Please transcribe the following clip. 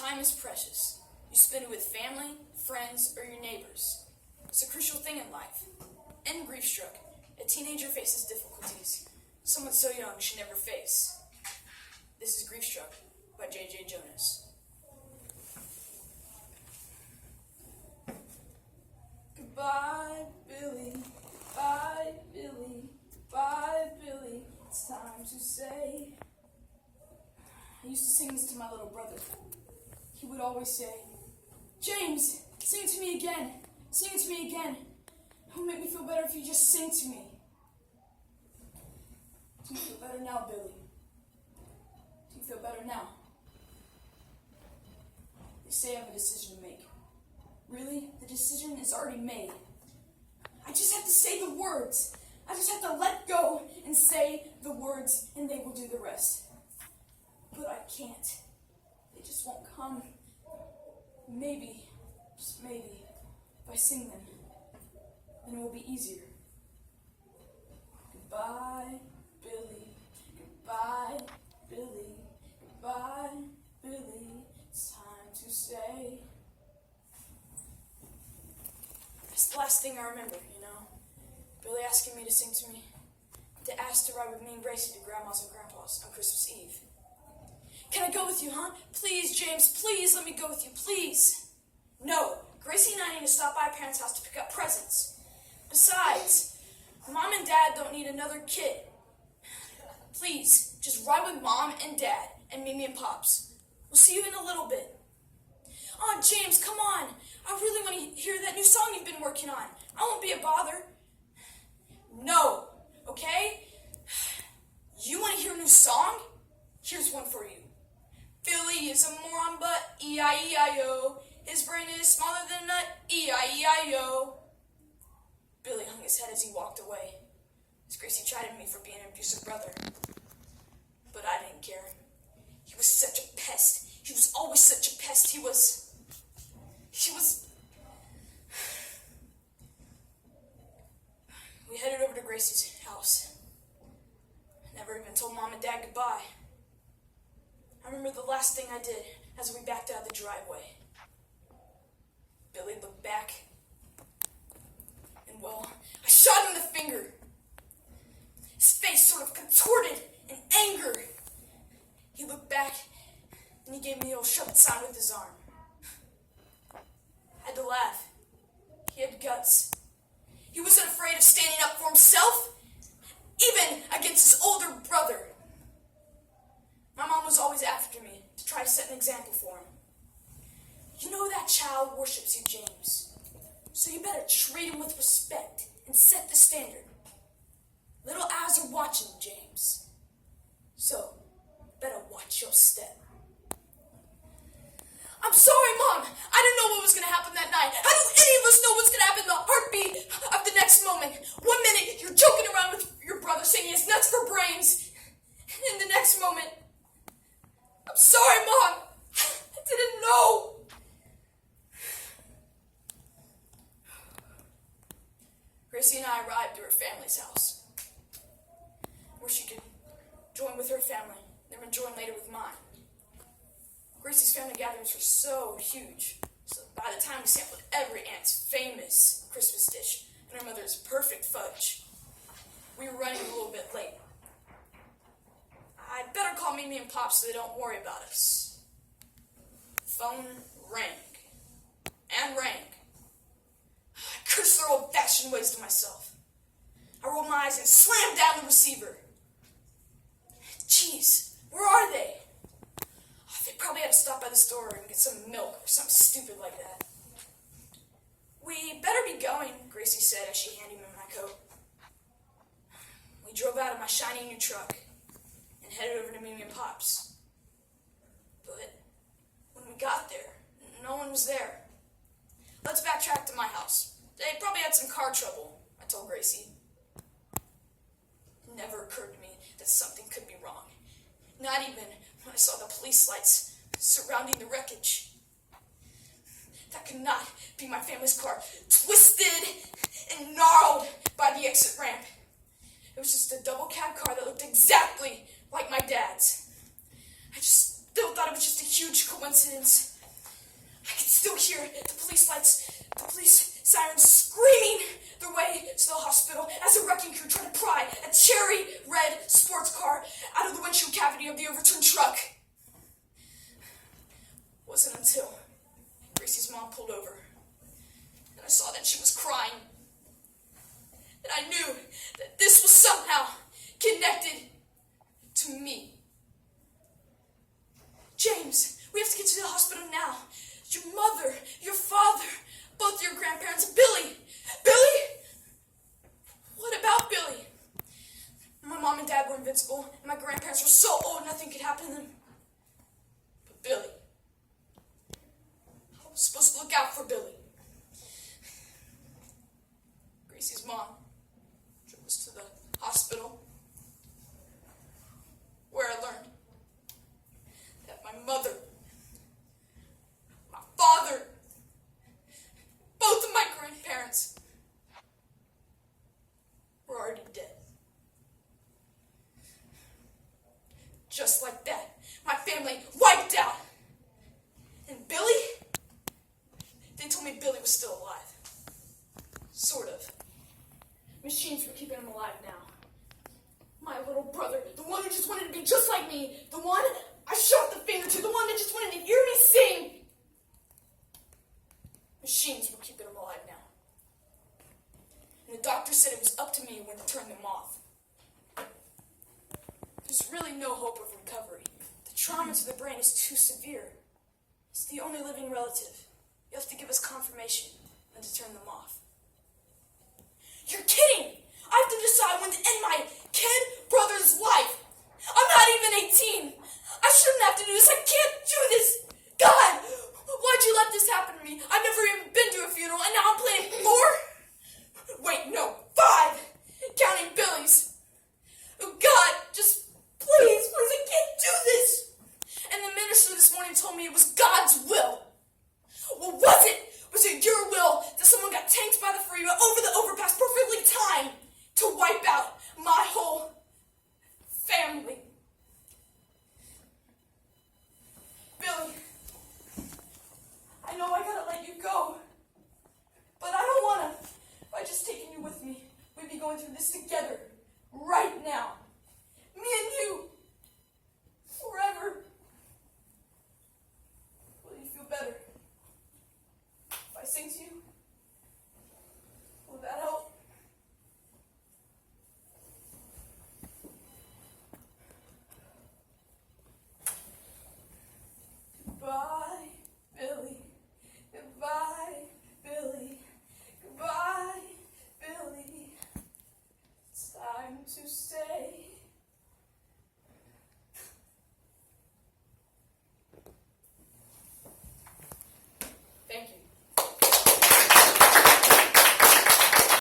Time is precious. You spend it with family, friends, or your neighbors. It's a crucial thing in life. In Grief-Struck, a teenager faces difficulties someone so young should never face. This is Grief-Struck by J.J. Jonas. Goodbye, Billy. Bye, Billy. Bye, Billy. It's time to say. I used to sing this to my little brother. He would always say, "James, sing it to me again. Sing it to me again. It would make me feel better if you just sing to me." Do you feel better now, Billy? Do you feel better now? They say I have a decision to make. Really? The decision is already made. I just have to say the words. I just have to let go and say the words, and they will do the rest. But I can't. They just won't come. Maybe, just maybe, if I sing them, then it will be easier. Goodbye, Billy. Goodbye, Billy. Goodbye, Billy. It's time to say. That's the last thing I remember, you know. Billy asking me to sing to me, to ask to ride with me and Gracie to Grandma's and Grandpa's on Christmas Eve. "Can I go with you, huh? Please, James, please let me go with you, please." "No, Gracie and I need to stop by parents' house to pick up presents. Besides, Mom and Dad don't need another kid. Please, just ride with Mom and Dad and Mimi and Pops. We'll see you in a little bit." "Oh, James, come on. I really want to hear that new song you've been working on. I won't be a bother." "No, okay? You want to hear a new song? Here's one for you. Billy is a moron, but E-I-E-I-O. His brain is smaller than a nut, E-I-E-I-O. Billy hung his head as he walked away, as Gracie chided me for being an abusive brother. But I didn't care. He was such a pest. He was always such a pest. He was... We headed over to Gracie's house. I never even told Mom and Dad goodbye. I remember the last thing I did as we backed out of the driveway. Billy looked back, and well, I shot him in the finger. His face sort of contorted in anger. He looked back, and he gave me the old shove it sign with his arm. I had to laugh. He had guts. He wasn't afraid of standing up for himself, even against his older brother. My mom was always after me to try to set an example for him. "You know that child worships you, James, so you better treat him with respect and set the standard. Little eyes are watching, James, so better watch your step." "I'm sorry, Mom. I didn't know what was going to happen that night. How do any of us know what's going to happen in the heartbeat of the next moment? One minute, you're joking around with your brother saying he has nuts for brains. And in the next moment, I'm sorry, Mom. I didn't know." Gracie and I arrived at her family's house, where she could join with her family, then join later with mine. Gracie's family gatherings were so huge, so by the time we sampled every aunt's famous Christmas dish and her mother's perfect fudge, we were running a little bit late. I'd better call Mimi and Pop so they don't worry about us. The phone rang and rang. I cursed their old-fashioned ways to myself. I rolled my eyes and slammed down the receiver. Jeez, where are they? They probably had to stop by the store and get some milk or something stupid like that. "We better be going," Gracie said as she handed me my coat. We drove out of my shiny new truck and headed over to Mimi and Pop's. But when we got there, no one was there. "Let's backtrack to my house. They probably had some car trouble," I told Gracie. It never occurred to me that something could be wrong. Not even when I saw the police lights surrounding the wreckage. That could not be my family's car, twisted and gnarled by the exit ramp. It was just a double cab car that looked exactly like my dad's. I just still thought it was just a huge coincidence could hear the police lights, the police sirens screaming their way to the hospital as a wrecking crew tried to pry a cherry red sports car out of the windshield cavity of the overturned truck. It wasn't until Gracie's mom pulled over and I saw that she was crying that I knew that this was somehow connected to me. James, we have to get to the hospital now. Your mother, your father, both your grandparents, Billy. Billy? What about Billy? My mom and dad were invincible, and my grandparents were so old nothing could happen to them. But Billy, I was supposed to look out for Billy. Gracie's mom drove us to the hospital, where I learned that my mother, my father, both of my grandparents were already dead. Just like that, my family wiped out. And Billy? They told me Billy was still alive. Sort of. Machines were keeping him alive now. My little brother, the one who just wanted to be just like me, the one I shot the finger to, the one that just wanted to hear me sing. Machines were keeping him alive now. And the doctor said it was up to me when to turn them off. There's really no hope of recovery. The trauma to the brain is too severe. It's the only living relative. You have to give us confirmation and to turn them off. You're kidding! I have to decide when to end my kid brother's life. I'm not even 18. I shouldn't have to do this. I can't do this. God, why'd you let this happen to me? I've never even been to a funeral, and now I'm planning 4? Wait, no, 5. Counting Billy's. Oh, God, just please, I can't do this. And the minister this morning told me it was God's will. Well, was it? Was it your will that someone got tanked by the freeway over the overpass perfectly timed to wipe out my whole family? Billy, I know I gotta let you go, but I don't wanna. By just taking you with me, we'd be going through this together, right now. Me and you, forever. Will you feel better if I sing to you?